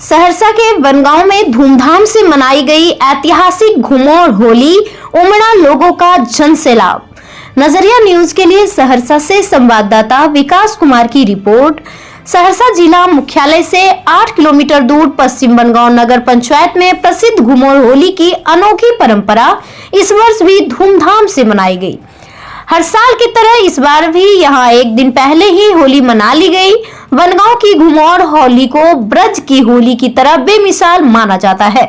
सहरसा के बनगांव में धूमधाम से मनाई गई ऐतिहासिक घुमोर होली, उमड़ा लोगों का जनसैलाब। नजरिया न्यूज के लिए सहरसा से संवाददाता विकास कुमार की रिपोर्ट। सहरसा जिला मुख्यालय से 8 किलोमीटर दूर पश्चिम बनगांव नगर पंचायत में प्रसिद्ध घुमोर होली की अनोखी परंपरा इस वर्ष भी धूमधाम से मनाई गई। हर साल की तरह इस बार भी यहां एक दिन पहले ही होली मना ली गई। बनगांव की घुमोर होली को ब्रज की होली की तरह बेमिसाल माना जाता है।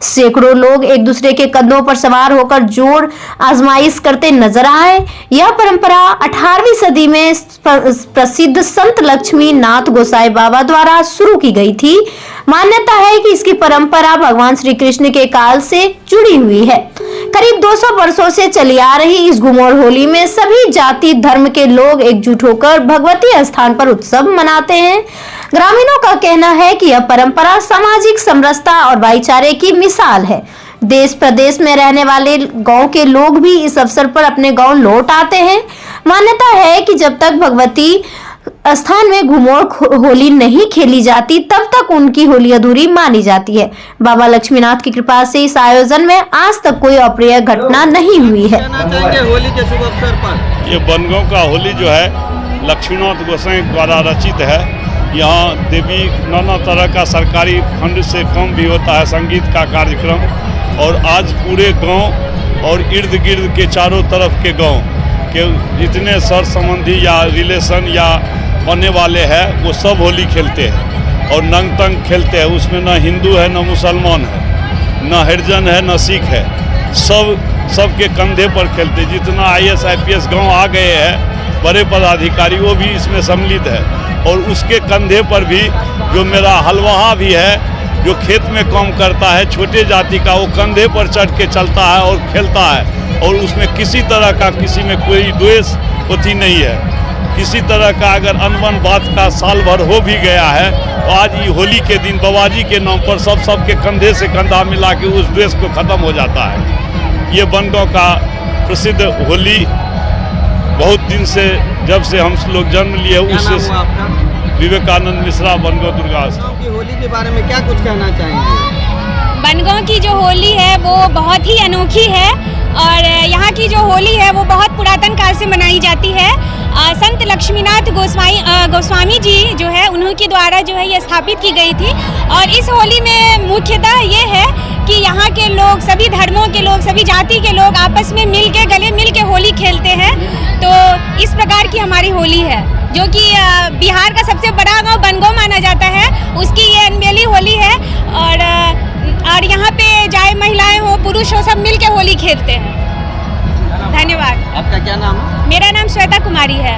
सैकड़ों लोग एक दूसरे के कंधों पर सवार होकर जोर आजमाइश करते नजर आए। यह परंपरा 18वीं सदी में प्रसिद्ध संत लक्ष्मी नाथ गोसाई बाबा द्वारा शुरू की गई थी। मान्यता है कि इसकी परंपरा भगवान श्री कृष्ण के काल से जुड़ी हुई है। करीब 200 वर्षों से चली आ रही इस घुमोर होली में सभी जाति धर्म के लोग एकजुट होकर भगवती स्थान पर उत्सव मनाते हैं। ग्रामीणों का कहना है कि यह परंपरा सामाजिक समरसता और भाईचारे की मिसाल है। देश प्रदेश में रहने वाले गांव के लोग भी इस अवसर पर अपने गांव लौट आते हैं। मान्यता है कि जब तक भगवती स्थान में घुमोर होली नहीं खेली जाती तब तक उनकी होली अधूरी मानी जाती है। बाबा लक्ष्मीनाथ की कृपा से इस आयोजन में आज तक कोई अप्रिय घटना नहीं हुई है। होली के शुभ अवसर पर ये बनगांव का होली जो है लक्ष्मीनाथ गोसाई द्वारा रचित है। यहाँ देवी नाना तरह का सरकारी फंड से कम भी होता है संगीत का कार्यक्रम, और आज पूरे गांव और इर्द गिर्द के चारों तरफ के गांव के जितने सर संबंधी या रिलेशन या बनने वाले हैं वो सब होली खेलते हैं और नंग तंग खेलते हैं। उसमें न हिंदू है, न मुसलमान है, न हरिजन है, न सिख है, सब के कंधे पर खेलते। जितना IAS IPS गांव आ गए हैं बड़े पदाधिकारी वो भी इसमें सम्मिलित है, और उसके कंधे पर भी जो मेरा हलवाहा भी है जो खेत में काम करता है छोटे जाति का, वो कंधे पर चढ़ के चलता है और खेलता है, और उसमें किसी तरह का किसी में कोई द्वेष होती नहीं है। किसी तरह का अगर अनबन बात का साल भर हो भी गया है तो आज ये होली के दिन बाबाजी के नाम पर सबके कंधे से कंधा मिला के उस द्वेष को ख़त्म हो जाता है। ये बनगांव का प्रसिद्ध होली बहुत दिन से, जब से हम लोग जन्म लिए उससे। विवेकानंद मिश्रा, बनगांव दुर्गा की होली के बारे में क्या कुछ कहना चाहेंगे? बनगांव की जो होली है वो बहुत ही अनोखी है, और यहाँ की जो होली है वो बहुत पुरातन काल से मनाई जाती है। संत लक्ष्मीनाथ गोस्वामी जी जो है उन्हीं द्वारा जो है ये स्थापित की गई थी। और इस होली में मुख्यतः ये है कि यहाँ के लोग, सभी धर्मों के लोग, सभी जाति के लोग आपस में मिल के, गले मिल के होली खेलते हैं। तो इस प्रकार की हमारी होली है, जो कि बिहार का सबसे बड़ा गांव बनगांव माना जाता है, उसकी ये अनबेली होली है। और यहाँ पे चाहे महिलाएं हो पुरुष हो, सब मिल के होली खेलते हैं। धन्यवाद। आपका क्या नाम है? मेरा नाम श्वेता कुमारी है।